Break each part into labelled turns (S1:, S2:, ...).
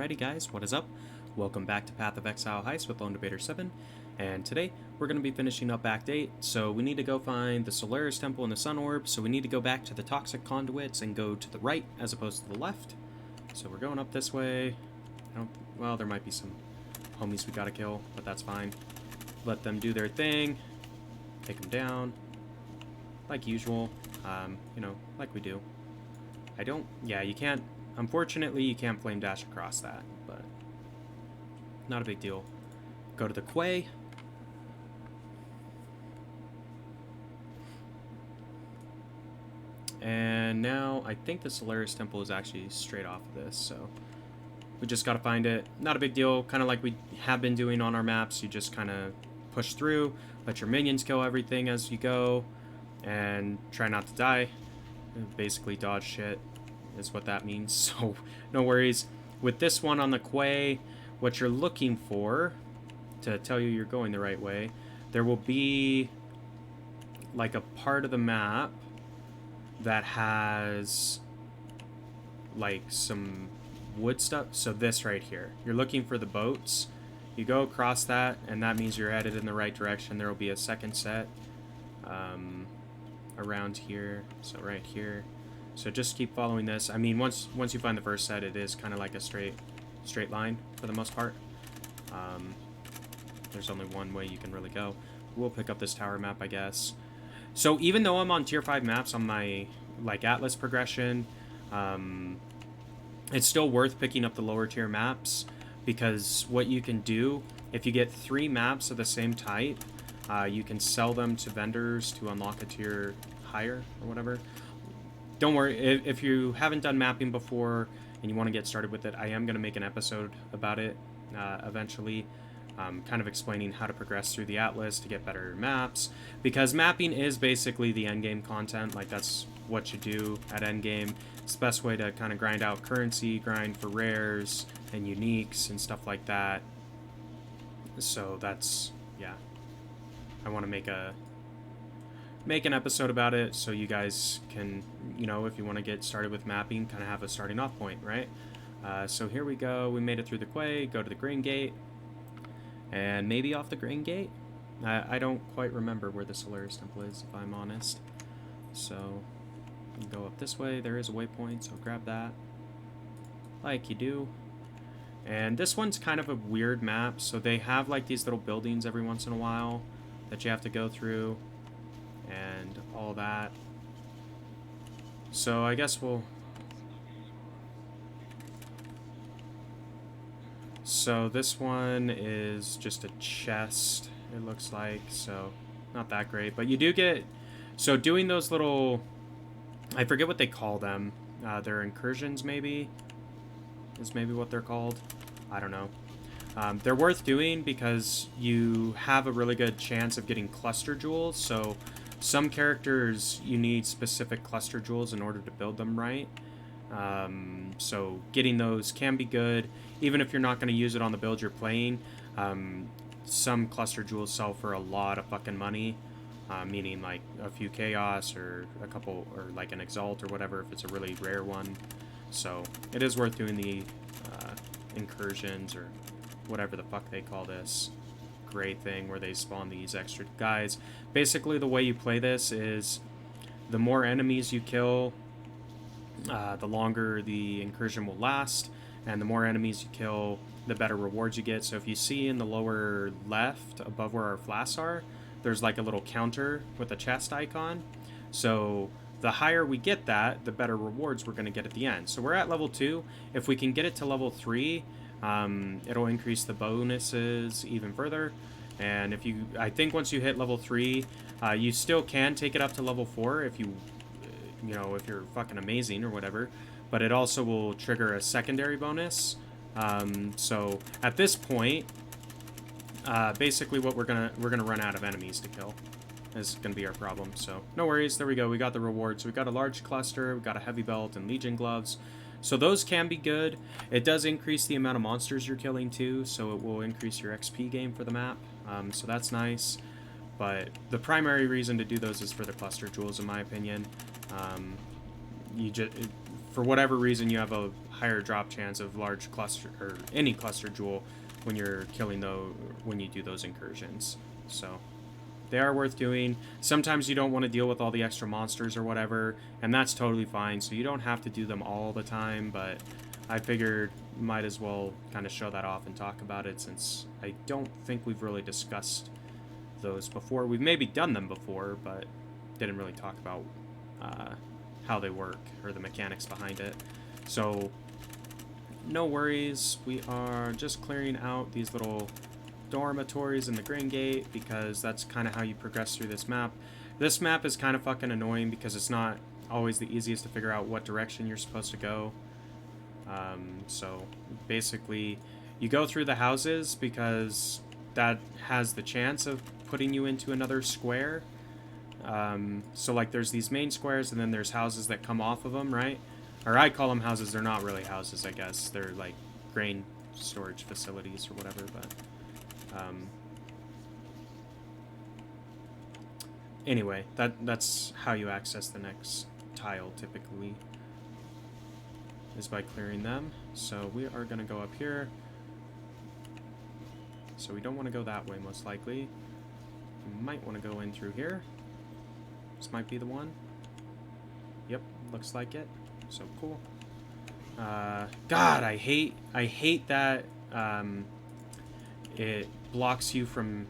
S1: Alrighty guys, what is up? Welcome back to Path of Exile Heist with LD7, and today we're going to be finishing up Act 8, so we need to go find the Solaris Temple and the Sun Orb, so we need to go back to the Toxic Conduits and go to the right as opposed to the left. So we're going up this way. Well, there might be some homies we gotta kill, but that's fine. Let them do their thing, take them down, like usual, you know, like we do. Yeah, you can't, unfortunately, you can't flame dash across that, but not a big deal. Go to the Quay. And now, I think the Solaris Temple is actually straight off of this, so we just gotta find it. Not a big deal, kind of like we have been doing on our maps. You just kind of push through, let your minions kill everything as you go, and try not to die. Basically dodge shit is what that means, so no worries. With this one on the Quay, what you're looking for to tell you you're going the right way, there will be like a part of the map that has like some wood stuff. So this right here, you're looking for the boats. You go across that, and that means you're headed in the right direction. There will be a second set around here, so right here. So just keep following this. I mean, once you find the first set, it is kind of like a straight line for the most part. There's only one way you can really go. We'll pick up this tower map, I guess. So even though I'm on tier 5 maps on my like Atlas progression, it's still worth picking up the lower tier maps, because what you can do, if you get 3 maps of the same type, you can sell them to vendors to unlock a tier higher or whatever. Don't worry, if you haven't done mapping before and you want to get started with it, I am going to make an episode about it eventually, kind of explaining how to progress through the Atlas to get better maps, because mapping is basically the endgame content. Like, that's what you do at endgame. It's the best way to kind of grind out currency, grind for rares and uniques and stuff like that. So that's, yeah, I want to make an episode about it so you guys can, you know, if you want to get started with mapping, kind of have a starting off point, right? So here we go. We made it through the Quay, go to the Green Gate, and maybe off the Green Gate. I don't quite remember where the Solaris Temple is, if I'm honest. So go up this way. There is a waypoint, so grab that like you do. And this one's kind of a weird map, so they have like these little buildings every once in a while that you have to go through and all that. So I guess so this one is just a chest, it looks like, so not that great, but you do get, so doing those little, I forget what they call them, they're incursions maybe, is maybe what they're called, I don't know. They're worth doing because you have a really good chance of getting cluster jewels. So some characters, you need specific cluster jewels in order to build them right. So getting those can be good, even if you're not going to use it on the build you're playing. Some cluster jewels sell for a lot of fucking money, meaning like a few chaos or a couple, or like an exalt or whatever if it's a really rare one. So it is worth doing the incursions, or whatever the fuck they call this gray thing where they spawn these extra guys. Basically, the way you play this is the more enemies you kill, the longer the incursion will last, and the more enemies you kill, the better rewards you get. So if you see in the lower left, above where our flasks are, there's like a little counter with a chest icon. So the higher we get that, the better rewards we're going to get at the end. So we're at level 2. If we can get it to level 3, it'll increase the bonuses even further. And if you, I think once you hit level 3, you still can take it up to level 4 if you know, if you're fucking amazing or whatever. But it also will trigger a secondary bonus. So at this point, basically what we're gonna run out of enemies to kill is gonna be our problem. So no worries, there we go. We got the rewards. We got a large cluster, we got a heavy belt and legion gloves. So those can be good. It does increase the amount of monsters you're killing too, so it will increase your XP game for the map. So that's nice. But the primary reason to do those is for the cluster jewels, in my opinion. for whatever reason, you have a higher drop chance of large cluster or any cluster jewel when you're killing when you do those incursions. So they are worth doing. Sometimes you don't want to deal with all the extra monsters or whatever, and that's totally fine. So you don't have to do them all the time, but I figured might as well kind of show that off and talk about it, since I don't think we've really discussed those before. We've maybe done them before, but didn't really talk about how they work or the mechanics behind it. So no worries, we are just clearing out these little dormitories in the Grain Gate, because that's kind of how you progress through this map. This map is kind of fucking annoying because it's not always the easiest to figure out what direction you're supposed to go. So basically you go through the houses because that has the chance of putting you into another square. So like there's these main squares and then there's houses that come off of them, right? Or I call them houses. They're not really houses, I guess. They're like grain storage facilities or whatever, but anyway, that's how you access the next tile typically, is by clearing them. So we are going to go up here. So we don't want to go that way, most likely. We might want to go in through here. This might be the one. Yep, looks like it. So cool. God, I hate that it blocks you from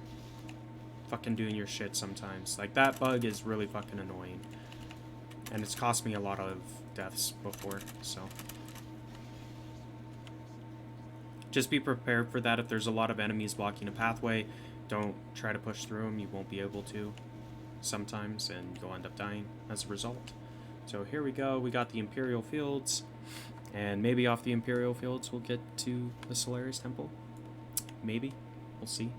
S1: fucking doing your shit sometimes. Like, that bug is really fucking annoying. And it's cost me a lot of deaths before, so. Just be prepared for that. If there's a lot of enemies blocking a pathway, don't try to push through them. You won't be able to sometimes, and you'll end up dying as a result. So here we go. We got the Imperial Fields, and maybe off the Imperial Fields we'll get to the Solaris Temple. Maybe. We'll see.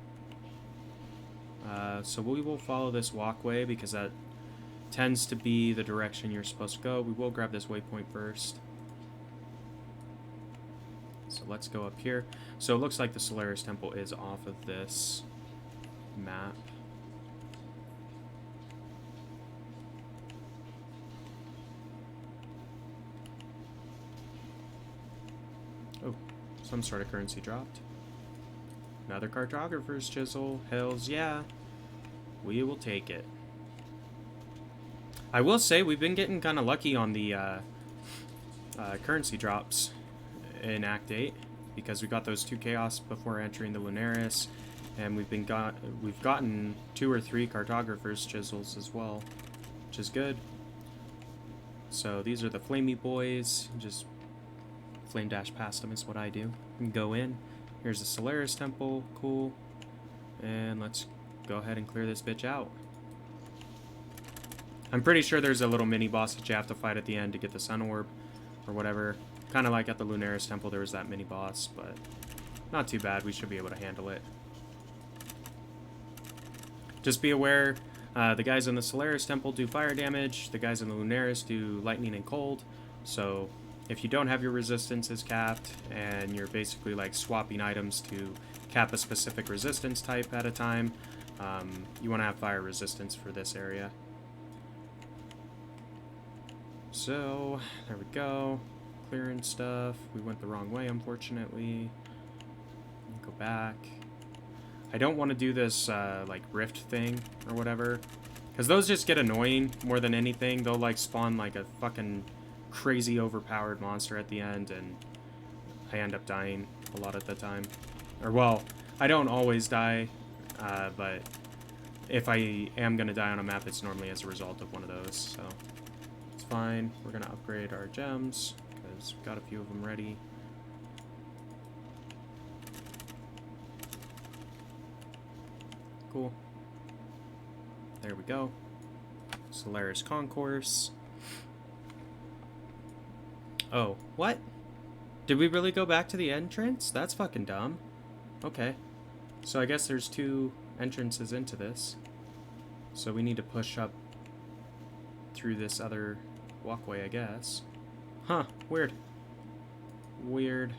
S1: So we will follow this walkway because that tends to be the direction you're supposed to go. We will grab this waypoint first. So let's go up here. So it looks like the Solaris Temple is off of this map. Oh, some sort of currency dropped. Another cartographer's chisel. Hells yeah. We will take it. I will say we've been getting kind of lucky on the currency drops in Act 8, because we got those 2 chaos before entering the Lunaris, and we've gotten 2 or 3 cartographer's chisels as well, which is good. So these are the flamey boys. Just flame dash past them is what I do. And go in. Here's the Solaris Temple. Cool. And let's go ahead and clear this bitch out. I'm pretty sure there's a little mini boss that you have to fight at the end to get the sun orb or whatever. Kind of like at the Lunaris Temple, there was that mini boss, but not too bad. We should be able to handle it. Just be aware, the guys in the Solaris Temple do fire damage. The guys in the Lunaris do lightning and cold. So if you don't have your resistances capped and you're basically like swapping items to cap a specific resistance type at a time, you want to have fire resistance for this area. So there we go. Clearing stuff. We went the wrong way, unfortunately. Go back. I don't want to do this like rift thing or whatever, because those just get annoying more than anything. They'll like spawn like a fucking crazy overpowered monster at the end, and I end up dying a lot of the time. Or well, I don't always die, but if I am gonna die on a map, it's normally as a result of one of those. So it's fine. We're gonna upgrade our gems because we've got a few of them ready. Cool. There we go. Solaris Concourse. Oh, what? Did we really go back to the entrance? That's fucking dumb. Okay. So I guess there's 2 entrances into this. So we need to push up through this other walkway, I guess. Huh, weird. Weird.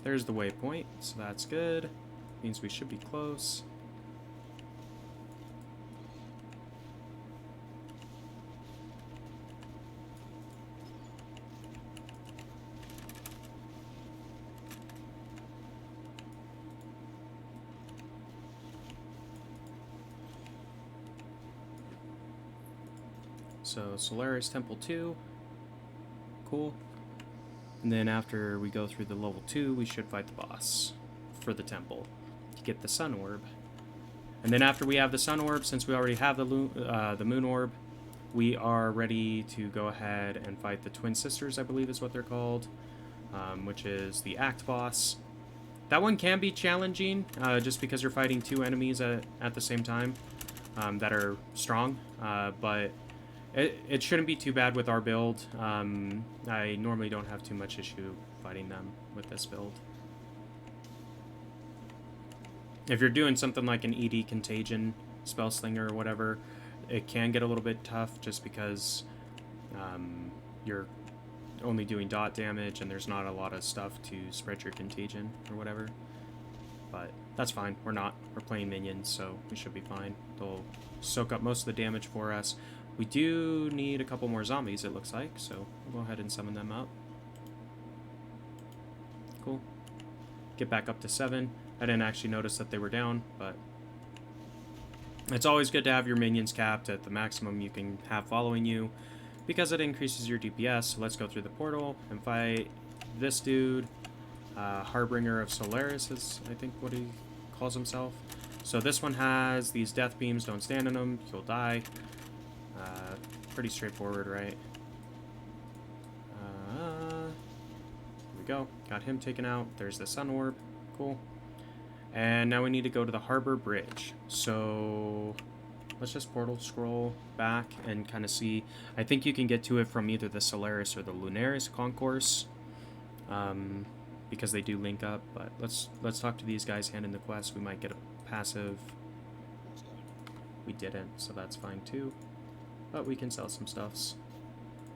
S1: There's the waypoint, so that's good. Means we should be close. So Solaris Temple 2. Cool. And then after we go through the level 2, we should fight the boss for the temple to get the sun orb. And then after we have the sun orb, since we already have the moon orb, we are ready to go ahead and fight the twin sisters, I believe is what they're called, which is the act boss. That one can be challenging, just because you're fighting two enemies at the same time that are strong, but it shouldn't be too bad with our build. I normally don't have too much issue fighting them with this build. If you're doing something like an ED Contagion Spellslinger or whatever, it can get a little bit tough just because you're only doing dot damage and there's not a lot of stuff to spread your contagion or whatever. But that's fine. We're not. We're playing minions, so we should be fine. They'll soak up most of the damage for us. We do need a couple more zombies, it looks like, so we'll go ahead and summon them up. Cool. Get back up to 7. I didn't actually notice that they were down, but it's always good to have your minions capped at the maximum you can have following you, because it increases your DPS. So let's go through the portal and fight this dude. Harbinger of Solaris is, I think, what he calls himself. So this one has these death beams. Don't stand in them. You'll die. Pretty straightforward, right? Here we go. Got him taken out. There's the sun orb. Cool. And now we need to go to the harbor bridge. So let's just portal scroll back and kind of see. I think you can get to it from either the Solaris or the Lunaris Concourse, because they do link up. But let's talk to these guys hand in the quest. We might get a passive. We didn't, so that's fine too. But we can sell some stuffs.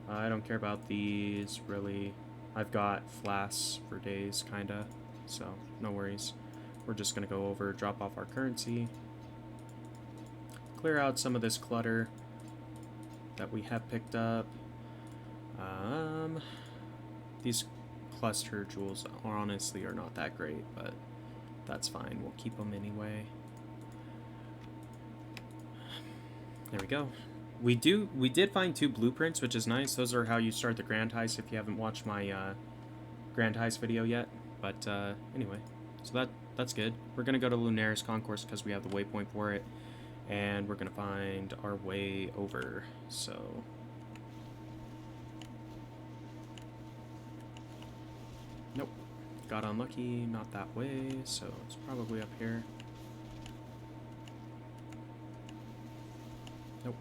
S1: I don't care about these really. I've got flasks for days, kinda, so no worries. We're just gonna go over, drop off our currency, clear out some of this clutter that we have picked up. These cluster jewels honestly are not that great, but that's fine. We'll keep them anyway. There we go. We did find 2 blueprints, which is nice. Those are how you start the Grand Heist if you haven't watched my Grand Heist video yet. But anyway, so that's good. We're going to go to Lunaris Concourse because we have the waypoint for it. And we're going to find our way over. So nope. Got unlucky. Not that way. So it's probably up here. Nope.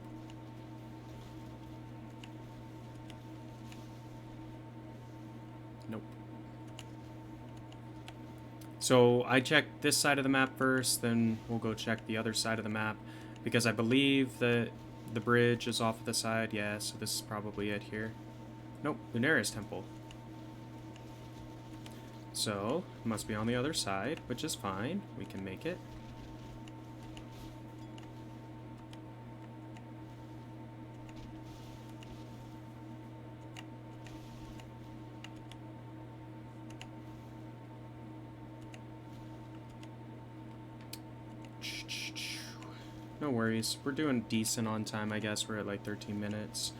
S1: Nope. So I checked this side of the map first, then we'll go check the other side of the map, because I believe that the bridge is off of the side. Yeah, so this is probably it here. Nope, Lunaris Temple. So, it must be on the other side, which is fine. We can make it. No worries. We're doing decent on time, I guess. We're at like 13 minutes.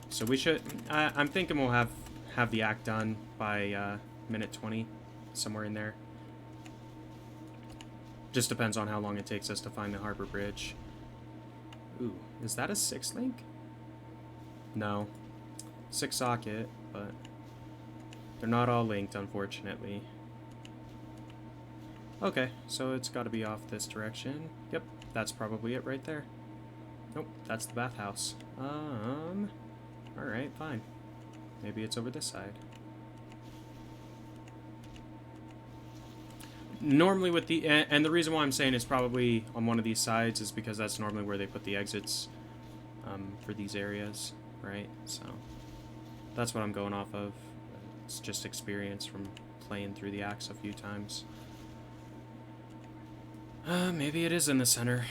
S1: So we should... I'm thinking we'll have the act done by minute 20. Somewhere in there. Just depends on how long it takes us to find the harbor bridge. Ooh, is that a 6 link? No. 6 socket, but... they're not all linked, unfortunately. Okay, so it's got to be off this direction. Yep. That's probably it right there. Nope, that's the bathhouse. Alright, fine. Maybe it's over this side. Normally with the... and the reason why I'm saying it's probably on one of these sides is because that's normally where they put the exits for these areas, right? So, that's what I'm going off of. It's just experience from playing through the acts a few times. Maybe it is in the center.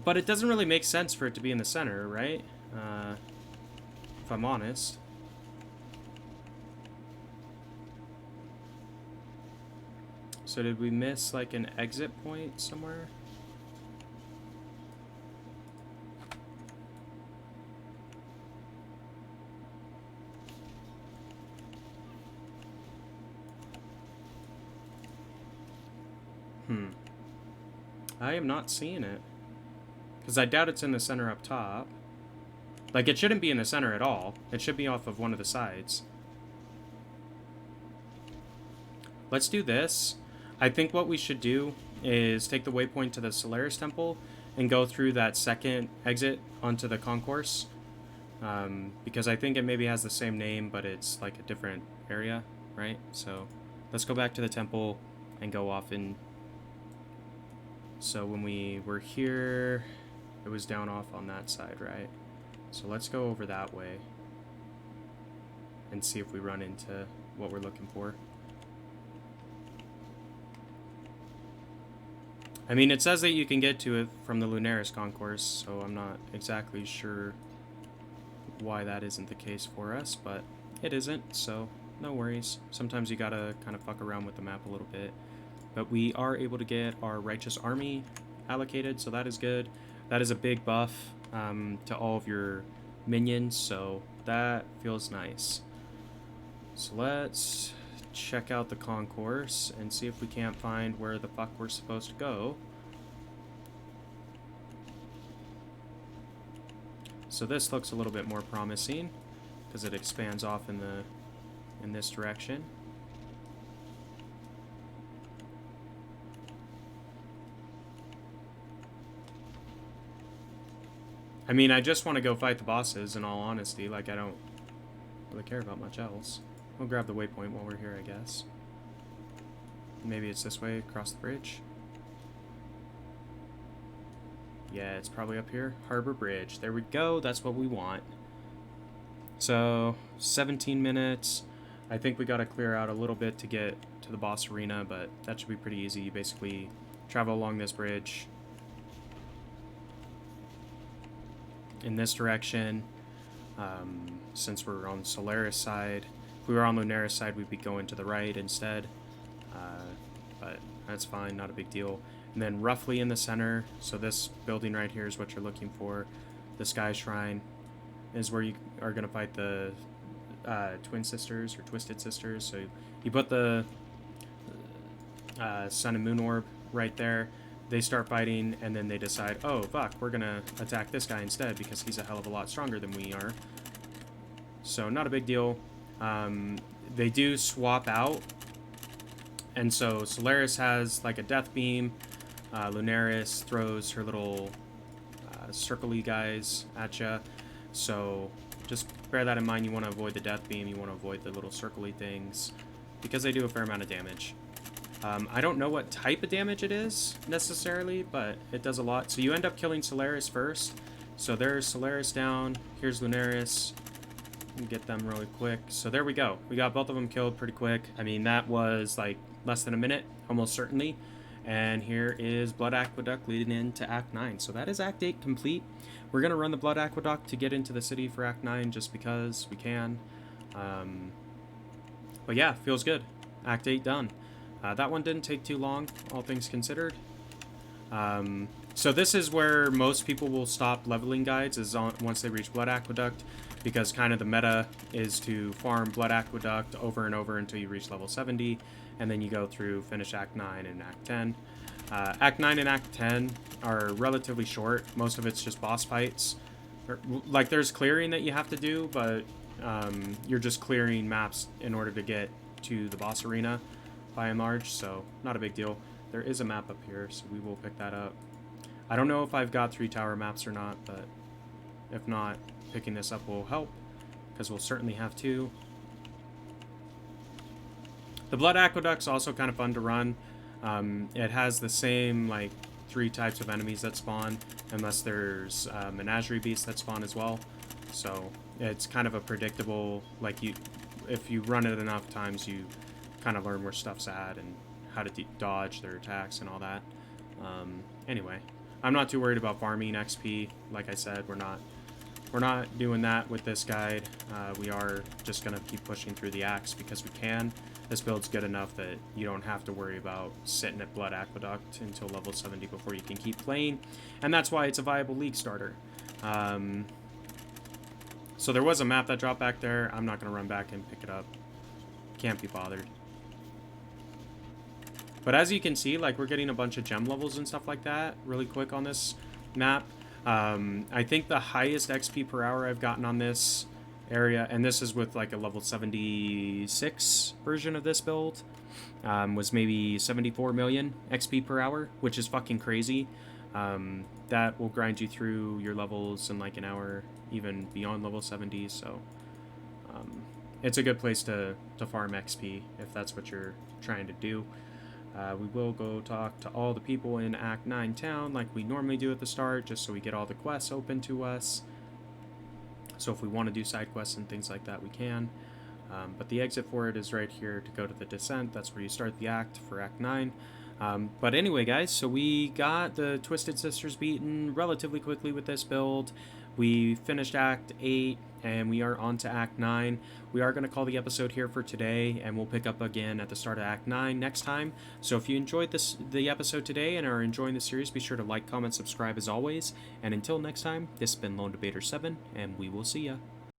S1: But it doesn't really make sense for it to be in the center, right? If I'm honest. So did we miss like an exit point somewhere? I am not seeing it. Because I doubt it's in the center up top. Like, it shouldn't be in the center at all. It should be off of one of the sides. Let's do this. I think what we should do is take the waypoint to the Solaris Temple and go through that second exit onto the Concourse. Because I think it maybe has the same name, but it's like a different area, right? So let's go back to the temple and go off in. So when we were here, it was down off on that side, right? So let's go over that way and see if we run into what we're looking for. I mean, it says that you can get to it from the Lunaris Concourse, so I'm not exactly sure why that isn't the case for us, but it isn't, so no worries. Sometimes you gotta kind of fuck around with the map a little bit. But we are able to get our Righteous Army allocated, so that is good. That is a big buff to all of your minions, so that feels nice. So let's check out the concourse and see if we can't find where the fuck we're supposed to go. So this looks a little bit more promising because it expands off in this direction. I mean, I just want to go fight the bosses, in all honesty. Like, I don't really care about much else. We'll grab the waypoint while we're here, I guess. Maybe it's this way, across the bridge. Yeah, it's probably up here. Harbor Bridge. There we go. That's what we want. So, 17 minutes. I think we got to clear out a little bit to get to the boss arena, but that should be pretty easy. You basically travel along this bridge in this direction. Since we're on Solaris side, if we were on Lunaris side, we'd be going to the right instead. But that's fine, not a big deal. And then roughly in the center, so this building right here is what you're looking for. The Sky Shrine is where you are going to fight the Twin Sisters or Twisted Sisters. So you put the Sun and Moon Orb right there. They start fighting, and then they decide, oh, fuck, we're going to attack this guy instead because he's a hell of a lot stronger than we are. So not a big deal. They do swap out. And so Solaris has like a death beam. Lunaris throws her little circle-y guys at you. So just bear that in mind. You want to avoid the death beam. You want to avoid the little circle-y things because they do a fair amount of damage. I don't know what type of damage it is necessarily, but it does a lot. So you end up killing Solaris first. So there's Solaris down. Here's Lunaris. Get them really quick. So there we go. We got both of them killed pretty quick. I mean, that was like less than a minute, almost certainly. And here is Blood Aqueduct leading into Act 9. So that is Act 8 complete. We're going to run the Blood Aqueduct to get into the city for Act 9 just because we can. But yeah, feels good. Act 8 done. That one didn't take too long, all things considered. So this is where most people will stop leveling guides, is once they reach Blood Aqueduct, because kind of the meta is to farm Blood Aqueduct over and over until you reach level 70, and then you go through, finish Act 9 and Act 10. Act 9 and Act 10 are relatively short. Most of it's just boss fights. Like, there's clearing that you have to do, but you're just clearing maps in order to get to the boss arena, by and large, so not a big deal. There is a map up here, so we will pick that up. I don't know if I've got 3 tower maps or not, but if not, picking this up will help, because we'll certainly have to. The Blood Aqueduct's also kind of fun to run. It has the same, like, 3 types of enemies that spawn, unless there's menagerie beasts that spawn as well. So it's kind of a predictable, like, if you run it enough times, you kind of learn where stuff's at and how to dodge their attacks and all that. Anyway, I'm not too worried about farming XP. Like I said, we're not doing that with this guide. We are just gonna keep pushing through the axe because we can. This build's good enough that you don't have to worry about sitting at Blood Aqueduct until level 70 before you can keep playing, and that's why it's a viable league starter. So there was a map that dropped back there. I'm not gonna run back and pick it up. Can't be bothered. But as you can see, like, we're getting a bunch of gem levels and stuff like that really quick on this map. I think the highest XP per hour I've gotten on this area, and this is with like a level 76 version of this build, was maybe 74 million XP per hour, which is fucking crazy. That will grind you through your levels in like an hour, even beyond level 70, so it's a good place to farm XP if that's what you're trying to do. We will go talk to all the people in Act 9 town like we normally do at the start, just so we get all the quests open to us. So if we want to do side quests and things like that, we can. But the exit for it is right here to go to the descent. That's where you start the act for Act 9. But anyway, guys, so we got the Twisted Sisters beaten relatively quickly with this build. We finished Act 8, and we are on to Act 9. We are going to call the episode here for today, and we'll pick up again at the start of Act 9 next time. So if you enjoyed the episode today and are enjoying the series, be sure to like, comment, subscribe as always. And until next time, this has been Lone Debater 7, and we will see ya.